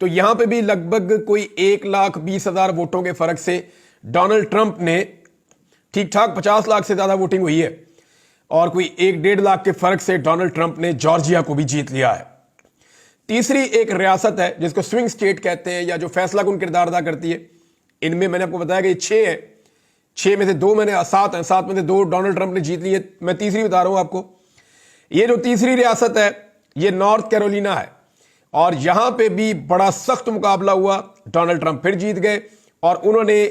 تو یہاں پہ بھی لگ بھگ کوئی 1,20,000 ووٹوں کے فرق سے ڈونلڈ ٹرمپ نے ٹھیک ٹھاک 50 لاکھ سے زیادہ ووٹنگ ہوئی ہے اور کوئی 1.5 لاکھ کے فرق سے ڈونلڈ ٹرمپ نے جارجیا کو بھی جیت لیا ہے. تیسری ایک ریاست ہے جس کو سوئنگ سٹیٹ کہتے ہیں یا جو فیصلہ کن کردار ادا کرتی ہے. ان میں نے آپ کو بتایا کہ یہ 6 ہیں, 6 میں سے 2 7 ہیں, 7 میں سے 2 ڈونلڈ ٹرمپ نے جیت لی ہے. میں تیسری بتا رہا ہوں آپ کو. یہ جو تیسری ریاست ہے یہ نارتھ کیرولینا ہے اور یہاں پہ بھی بڑا سخت مقابلہ ہوا. ڈونلڈ ٹرمپ پھر جیت گئے اور انہوں نے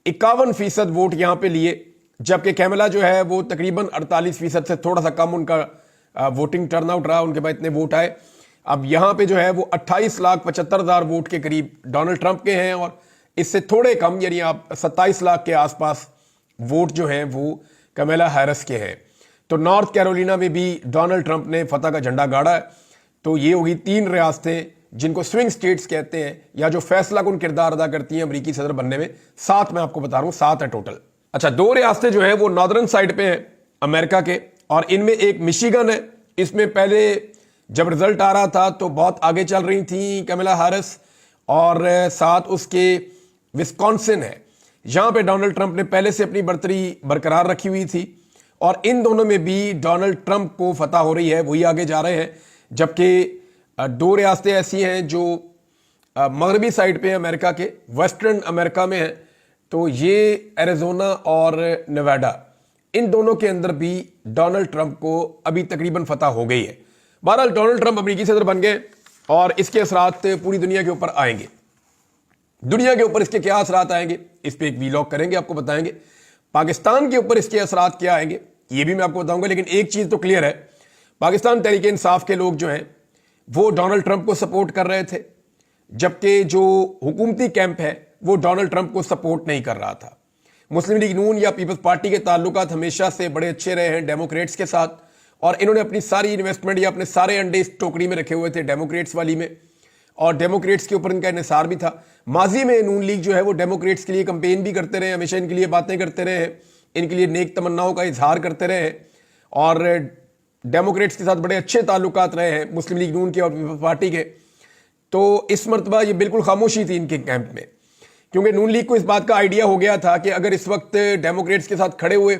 51% ووٹ یہاں پہ لیے, جبکہ کیملا جو ہے وہ تقریباً 48% سے تھوڑا سا کم ان کا ووٹنگ ٹرن آؤٹ رہا, ان کے پاس اتنے ووٹ آئے. اب یہاں پہ جو ہے وہ 28,75,000 ووٹ کے قریب ڈونلڈ ٹرمپ کے ہیں اور اس سے تھوڑے کم یعنی آپ 27 لاکھ کے آس پاس ووٹ جو ہیں وہ کیملا ہیرس کے ہیں. تو نارتھ کیرولینا میں بھی ڈونلڈ ٹرمپ نے فتح کا جھنڈا گاڑا ہے. تو یہ ہوگی 3 ریاستیں جن کو سوئنگ سٹیٹس کہتے ہیں یا جو فیصلہ کن کردار ادا کرتی ہیں امریکی صدر بننے میں. 7 میں آپ کو بتا رہا ہوں, 7 ہے ٹوٹل. اچھا 2 ریاستیں جو ہیں وہ ناردرن سائڈ پہ ہیں امریکہ کے اور ان میں ایک مشیگن ہے. اس میں پہلے جب رزلٹ آ رہا تھا تو بہت آگے چل رہی تھیں کیملا ہیرس اور ساتھ اس کے وسکونسن ہے. یہاں پہ ڈونلڈ ٹرمپ نے پہلے سے اپنی برتری برقرار رکھی ہوئی تھی اور ان دونوں میں بھی ڈونلڈ ٹرمپ کو فتح ہو رہی ہے, وہی آگے جا رہے ہیں. جبکہ 2 ریاستیں ایسی ہیں جو مغربی سائڈ پہ امریکہ کے ویسٹرن امریکہ میں ہیں. تو یہ ایریزونا اور نیواڈا, ان دونوں کے اندر بھی ڈونلڈ ٹرمپ کو ابھی تقریباً فتح ہو گئی ہے. بہرحال ڈونلڈ ٹرمپ امریکی صدر بن گئے اور اس کے اثرات پوری دنیا کے اوپر آئیں گے. دنیا کے اوپر اس کے کیا اثرات آئیں گے اس پہ ایک ویلاگ کریں گے, آپ کو بتائیں گے. پاکستان کے اوپر اس کے اثرات کیا آئیں گے یہ بھی میں آپ کو بتاؤں گا. لیکن ایک چیز تو کلیئر ہے, پاکستان تحریک انصاف کے لوگ جو ہیں وہ ڈونلڈ ٹرمپ کو سپورٹ کر رہے تھے, جبکہ جو حکومتی کیمپ ہے وہ ڈونلڈ ٹرمپ کو سپورٹ نہیں کر رہا تھا. مسلم لیگ نون یا پیپلز پارٹی کے تعلقات ہمیشہ سے بڑے اچھے رہے ہیں ڈیموکریٹس کے ساتھ اور انہوں نے اپنی ساری انویسٹمنٹ یا اپنے سارے انڈے اس ٹوکری میں رکھے ہوئے تھے ڈیموکریٹس والی میں, اور ڈیموکریٹس کے اوپر ان کا انحصار بھی تھا. ماضی میں نون لیگ جو ہے وہ ڈیموکریٹس کے لیے کمپین بھی کرتے رہے, ہمیشہ ان کے لیے باتیں کرتے رہے ہیں, ان کے لیے نیک تمناؤں کا اظہار کرتے رہے ہیں اور ڈیموکریٹس کے ساتھ بڑے اچھے تعلقات رہے ہیں مسلم لیگ نون کے اور پیپلز پارٹی کے. تو اس مرتبہ یہ بالکل خاموشی تھی ان کے کیمپ میں, کیونکہ نون لیگ کو اس بات کا آئیڈیا ہو گیا تھا کہ اگر اس وقت ڈیموکریٹس کے ساتھ کھڑے ہوئے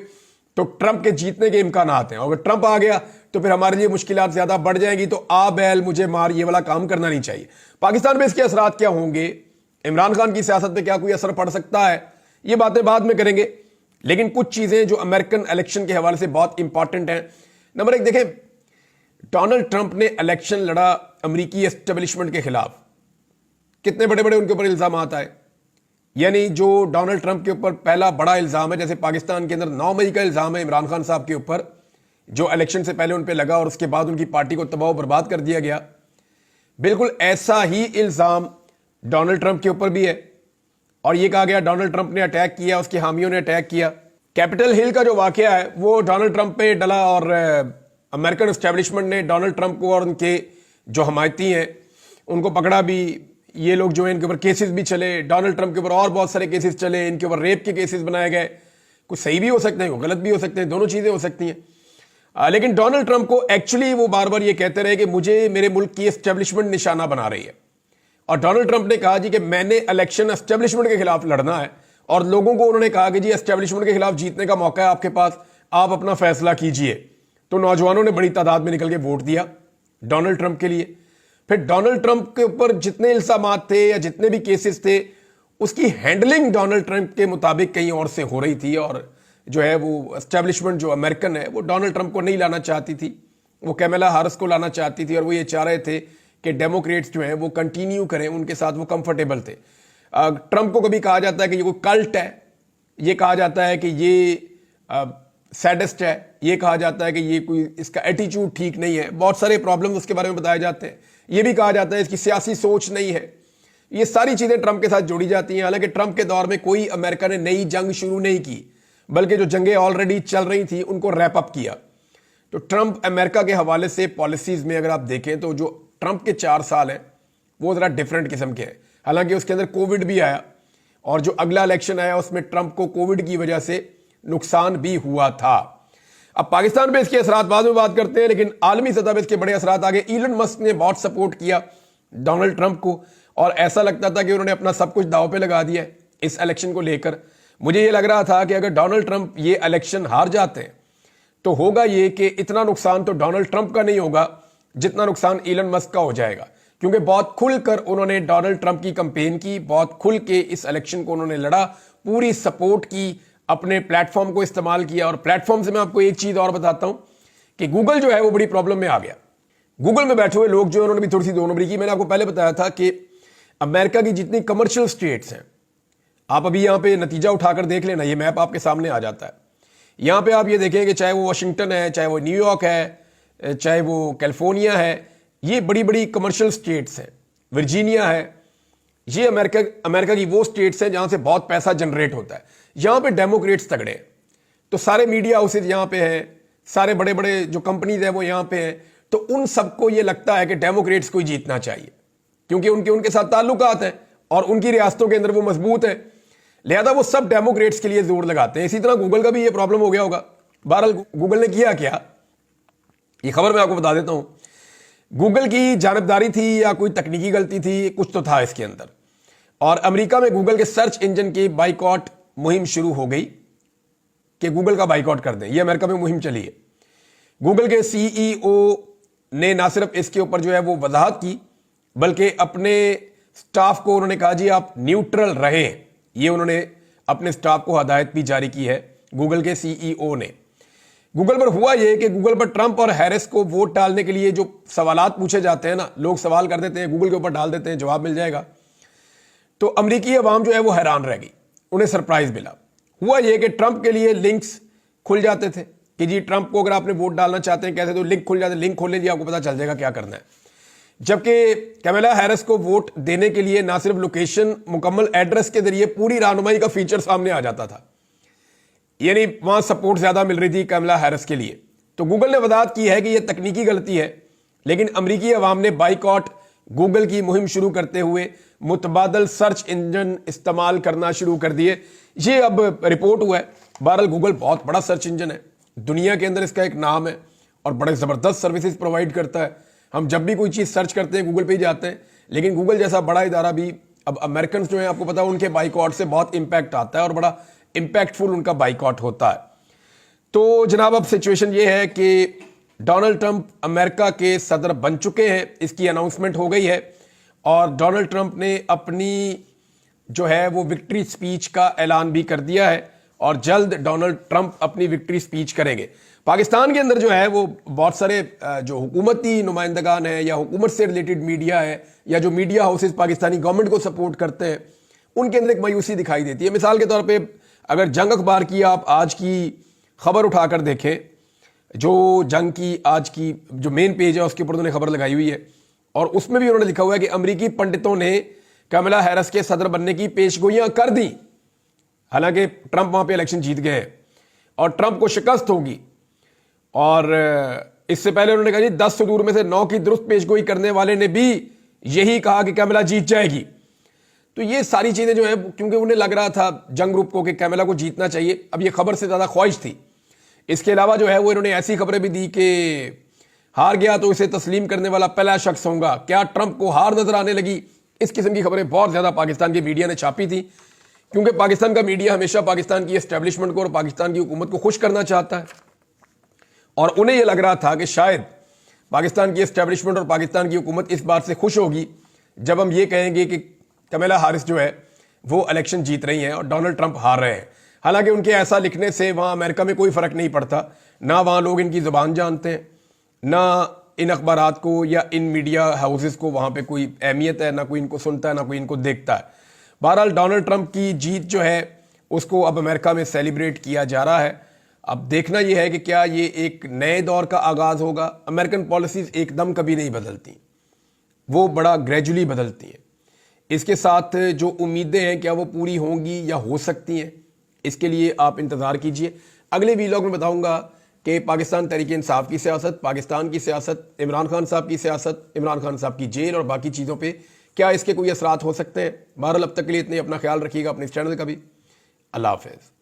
تو ٹرمپ کے جیتنے کے امکانات ہیں, اور اگر ٹرمپ آ گیا تو پھر ہمارے لیے مشکلات زیادہ بڑھ جائیں گی. تو بیل مجھے مار یہ والا کام کرنا نہیں چاہیے. پاکستان پہ اس کے اثرات کیا ہوں گے, عمران خان کی سیاست پہ کیا کوئی اثر پڑ سکتا ہے, یہ باتیں بعد میں کریں گے. لیکن کچھ چیزیں جو امریکن الیکشن کے حوالے سے بہت امپورٹنٹ ہیں. نمبر 1 دیکھیں, ڈونلڈ ٹرمپ نے الیکشن لڑا امریکی اسٹیبلشمنٹ کے خلاف. کتنے بڑے بڑے ان کے اوپر الزامات آئے. یعنی جو ڈونلڈ ٹرمپ کے اوپر پہلا بڑا الزام ہے, جیسے پاکستان کے اندر 9 مئی کا الزام ہے عمران خان صاحب کے اوپر جو الیکشن سے پہلے ان پہ لگا اور اس کے بعد ان کی پارٹی کو تباہ و برباد کر دیا گیا, بالکل ایسا ہی الزام ڈونلڈ ٹرمپ کے اوپر بھی ہے. اور یہ کہا گیا ڈونلڈ ٹرمپ نے اٹیک کیا, اس کے حامیوں نے اٹیک کیا. کیپٹل ہل کا جو واقعہ ہے وہ ڈونلڈ ٹرمپ پہ ڈلا اور امریکن اسٹیبلشمنٹ نے ڈونلڈ ٹرمپ کو اور ان کے جو حمایتی ہیں ان کو پکڑا بھی. یہ لوگ جو ہیں ان کے اوپر کیسز بھی چلے, ڈونلڈ ٹرمپ کے اوپر اور بہت سارے کیسز چلے, ان کے اوپر ریپ کے کیسز بنائے گئے. کچھ صحیح بھی ہو سکتے ہیں, کچھ غلط بھی ہو سکتے ہیں, دونوں چیزیں ہو سکتی ہیں. لیکن ڈونلڈ ٹرمپ کو ایکچولی وہ بار بار یہ کہتے رہے کہ مجھے میرے ملک کی اسٹیبلشمنٹ نشانہ بنا رہی ہے. اور ڈونلڈ ٹرمپ نے کہا جی کہ میں نے الیکشن اسٹیبلشمنٹ کے خلاف لڑنا ہے, اور لوگوں کو انہوں نے کہا کہ جی اسٹیبلشمنٹ کے خلاف جیتنے کا موقع ہے آپ کے پاس, آپ اپنا فیصلہ کیجئے. تو نوجوانوں نے بڑی تعداد میں نکل کے ووٹ دیا ڈونلڈ ٹرمپ کے لیے. پھر ڈونلڈ ٹرمپ کے اوپر جتنے الزامات تھے یا جتنے بھی کیسز تھے اس کی ہینڈلنگ ڈونلڈ ٹرمپ کے مطابق کہیں اور سے ہو رہی تھی, اور جو ہے وہ اسٹیبلشمنٹ جو امریکن ہے وہ ڈونلڈ ٹرمپ کو نہیں لانا چاہتی تھی, وہ کیملا ہیرس کو لانا چاہتی تھی, اور وہ یہ چاہ رہے تھے کہ ڈیموکریٹس جو ہیں وہ کنٹینیو کریں, ان کے ساتھ وہ کمفرٹیبل تھے. ٹرمپ کو کبھی کہا جاتا ہے کہ یہ کوئی کلٹ ہے, یہ کہا جاتا ہے کہ یہ سیڈسٹ ہے, یہ کہا جاتا ہے کہ یہ کوئی اس کا ایٹیچیوڈ ٹھیک نہیں ہے, بہت سارے پرابلم اس کے بارے میں بتائے جاتے ہیں. یہ بھی کہا جاتا ہے اس کی سیاسی سوچ نہیں ہے. یہ ساری چیزیں ٹرمپ کے ساتھ جوڑی جاتی ہیں. حالانکہ ٹرمپ کے دور میں کوئی امریکہ نے نئی جنگ شروع نہیں کی, بلکہ جو جنگیں آلریڈی چل رہی تھیں ان کو ریپ اپ کیا. تو ٹرمپ امریکہ کے حوالے سے پالیسیز میں اگر آپ دیکھیں تو جو ٹرمپ کے 4 سال ہیں وہ ذرا ڈیفرنٹ قسم کے ہیں. حالانکہ اس کے اندر کووڈ بھی آیا, اور جو اگلا الیکشن آیا اس میں ٹرمپ کو کووڈ کی وجہ سے نقصان بھی ہوا تھا. اب پاکستان پہ اس کے اثرات بعد میں بات کرتے ہیں, لیکن عالمی سطح پہ اس کے بڑے اثرات آگے. ایلن مسک نے بہت سپورٹ کیا ڈونلڈ ٹرمپ کو, اور ایسا لگتا تھا کہ انہوں نے اپنا سب کچھ داؤ پہ لگا دیا ہے اس الیکشن کو لے کر. مجھے یہ لگ رہا تھا کہ اگر ڈونلڈ ٹرمپ یہ الیکشن ہار جاتے ہیں تو ہوگا یہ کہ اتنا نقصان تو ڈونلڈ ٹرمپ کا نہیں ہوگا جتنا نقصان ایلن مسک کا ہو جائے گا, کیونکہ بہت کھل کر انہوں نے ڈونلڈ ٹرمپ کی کمپین کی, بہت کھل کے اس الیکشن کو انہوں نے لڑا, پوری سپورٹ کی, اپنے پلیٹ فارم کو استعمال کیا. اور پلیٹ فارم سے میں آپ کو ایک چیز اور بتاتا ہوں کہ گوگل جو ہے وہ بڑی پرابلم میں آ گیا. گوگل میں بیٹھے ہوئے لوگ جو انہوں نے بھی تھوڑی سی 2 نمبری کی. میں نے آپ کو پہلے بتایا تھا کہ امریکہ کی جتنی کمرشل سٹیٹس ہیں, آپ ابھی یہاں پہ نتیجہ اٹھا کر دیکھ لینا, یہ میپ آپ کے سامنے آ جاتا ہے. یہاں پہ آپ یہ دیکھیں کہ چاہے وہ واشنگٹن ہے, چاہے وہ نیو یارک ہے, چاہے وہ کیلیفورنیا ہے, یہ بڑی بڑی کمرشل سٹیٹس ہیں. ورجینیا ہے, یہ امریکہ کی وہ سٹیٹس ہیں جہاں سے بہت پیسہ جنریٹ ہوتا ہے. یہاں پہ ڈیموکریٹس تگڑے ہیں, تو سارے میڈیا ہاؤسز یہاں پہ ہیں, سارے بڑے بڑے جو کمپنیز ہیں وہ یہاں پہ ہیں. تو ان سب کو یہ لگتا ہے کہ ڈیموکریٹس کو ہی جیتنا چاہیے, کیونکہ ان کے ساتھ تعلقات ہیں اور ان کی ریاستوں کے اندر وہ مضبوط ہیں, لہذا وہ سب ڈیموکریٹس کے لیے زور لگاتے ہیں. اسی طرح گوگل کا بھی یہ پرابلم ہو گیا ہوگا. بہرحال گوگل نے کیا یہ خبر میں آپ کو بتا دیتا ہوں. گوگل کی جانبداری تھی یا کوئی تکنیکی غلطی تھی, کچھ تو تھا اس کے اندر, اور امریکہ میں گوگل کے سرچ انجن کی بائیکاٹ مہم شروع ہو گئی کہ گوگل کا بائیکاٹ کر دیں. یہ امریکہ میں مہم چلی ہے. گوگل کے سی ای او نے نہ صرف اس کے اوپر جو ہے وہ وضاحت کی, بلکہ اپنے سٹاف کو انہوں نے کہا جی آپ نیوٹرل رہیں. یہ انہوں نے اپنے سٹاف کو ہدایت بھی جاری کی ہے گوگل کے سی ای او نے. گوگل پر ہوا یہ کہ گوگل پر ٹرمپ اور ہیرس کو ووٹ ڈالنے کے لیے جو سوالات پوچھے جاتے ہیں نا, لوگ سوال کر دیتے ہیں, گوگل کے اوپر ڈال دیتے ہیں, جواب مل جائے گا. تو امریکی عوام جو ہے وہ حیران رہ گئی, انہیں سرپرائز ملا. ہوا یہ کہ ٹرمپ کے لیے لنکس کھل جاتے تھے کہ جی ٹرمپ کو اگر آپ نے ووٹ ڈالنا چاہتے ہیں کیسے, تو لنک کھل جاتے, لنک کھول لیجیے, آپ کو پتا چل جائے گا کیا کرنا ہے. جبکہ کیملا ہیرس کو ووٹ دینے کے لیے نہ صرف لوکیشن, مکمل ایڈریس کے ذریعے پوری رہنمائی کا فیچر سامنے آ جاتا تھا, یعنی وہاں سپورٹ زیادہ مل رہی تھی کیملا ہیرس کے لیے. تو گوگل نے وضاحت کی ہے کہ یہ تکنیکی غلطی ہے, لیکن امریکی عوام نے بائیکاٹ گوگل کی مہم شروع کرتے ہوئے متبادل سرچ انجن استعمال کرنا شروع کر دیے. یہ اب رپورٹ ہوا ہے. بہرحال گوگل بہت بڑا سرچ انجن ہے, دنیا کے اندر اس کا ایک نام ہے اور بڑے زبردست سروسز پرووائڈ کرتا ہے. ہم جب بھی کوئی چیز سرچ کرتے ہیں گوگل پہ ہی جاتے ہیں, لیکن گوگل جیسا بڑا ادارہ بھی, اب امریکنز جو ہیں آپ کو پتا ہے ان کے بائیکاٹ سے بہت امپیکٹ آتا ہے اور بڑا امپیکٹ فل ان کا بائیکاٹ ہوتا ہے. تو جناب اب سچویشن یہ ہے کہ ڈونلڈ ٹرمپ امریکہ کے صدر بن چکے ہیں, اس کی اناؤنسمنٹ ہو گئی ہے, اور ڈونلڈ ٹرمپ نے اپنی جو ہے وہ وکٹری سپیچ کا اعلان بھی کر دیا ہے, اور جلد ڈونلڈ ٹرمپ اپنی وکٹری سپیچ کریں گے. پاکستان کے اندر جو ہے وہ بہت سارے جو حکومتی نمائندگان ہیں یا حکومت سے ریلیٹڈ میڈیا ہے یا جو میڈیا ہاؤسز پاکستانی گورنمنٹ کو سپورٹ کرتے ہیں, ان کے اندر ایک مایوسی دکھائی دیتی ہے. مثال کے طور پہ اگر جنگ اخبار کی آپ آج کی خبر اٹھا کر دیکھیں, جو جنگ کی آج کی جو مین پیج ہے اس کے اوپر انہوں نے خبر لگائی ہوئی ہے, اور اس میں بھی انہوں نے لکھا ہوا ہے کہ امریکی پنڈتوں نے کیملا ہیرس کے صدر بننے کی پیشگوئیاں کر دیں. حالانکہ ٹرمپ وہاں پہ الیکشن جیت گئے ہیں اور ٹرمپ کو شکست ہوگی, اور اس سے پہلے انہوں نے کہا جی 10 صدور میں سے 9 کی درست پیشگوئی کرنے والے نے بھی یہی کہا کہ کیملا جیت جائے گی. تو یہ ساری چیزیں جو ہیں, کیونکہ انہیں لگ رہا تھا جنگ گروپ کو کہ کیملا کو جیتنا چاہیے, اب یہ خبر سے زیادہ خواہش تھی. اس کے علاوہ جو ہے وہ انہوں نے ایسی خبریں بھی دی کہ ہار گیا تو اسے تسلیم کرنے والا پہلا شخص ہوگا. کیا ٹرمپ کو ہار نظر آنے لگی؟ اس قسم کی خبریں بہت زیادہ پاکستان کے میڈیا نے چھاپی تھی, کیونکہ پاکستان کا میڈیا ہمیشہ پاکستان کی اسٹیبلشمنٹ کو اور پاکستان کی حکومت کو خوش کرنا چاہتا ہے, اور انہیں یہ لگ رہا تھا کہ شاید پاکستان کی اسٹیبلشمنٹ اور پاکستان کی حکومت اس بات سے خوش ہوگی جب ہم یہ کہیں گے کہ کیملا ہیرس جو ہے وہ الیکشن جیت رہی ہیں اور ڈونلڈ ٹرمپ ہار رہے ہیں. حالانکہ ان کے ایسا لکھنے سے وہاں امریکہ میں کوئی فرق نہیں پڑتا, نہ وہاں لوگ ان کی زبان جانتے ہیں, نہ ان اخبارات کو یا ان میڈیا ہاؤسز کو وہاں پہ کوئی اہمیت ہے, نہ کوئی ان کو سنتا ہے, نہ کوئی ان کو دیکھتا ہے. بہرحال ڈونلڈ ٹرمپ کی جیت جو ہے اس کو اب امریکہ میں سیلیبریٹ کیا جا رہا ہے. اب دیکھنا یہ ہے کہ کیا یہ ایک نئے دور کا آغاز ہوگا. امریکن پالیسیز ایک دم کبھی نہیں بدلتی, وہ بڑا گریجولی بدلتی ہیں. اس کے ساتھ جو امیدیں ہیں کیا وہ پوری ہوں گی یا ہو سکتی ہیں, اس کے لیے آپ انتظار کیجئے. اگلے ویلاگ میں بتاؤں گا کہ پاکستان تحریک انصاف کی سیاست, پاکستان کی سیاست, عمران خان صاحب کی سیاست, عمران خان صاحب کی جیل اور باقی چیزوں پہ کیا اس کے کوئی اثرات ہو سکتے ہیں. بہرحال اب تک کے لیے اتنے, اپنا خیال رکھیے گا, اپنے اس چینل کا بھی. اللہ حافظ.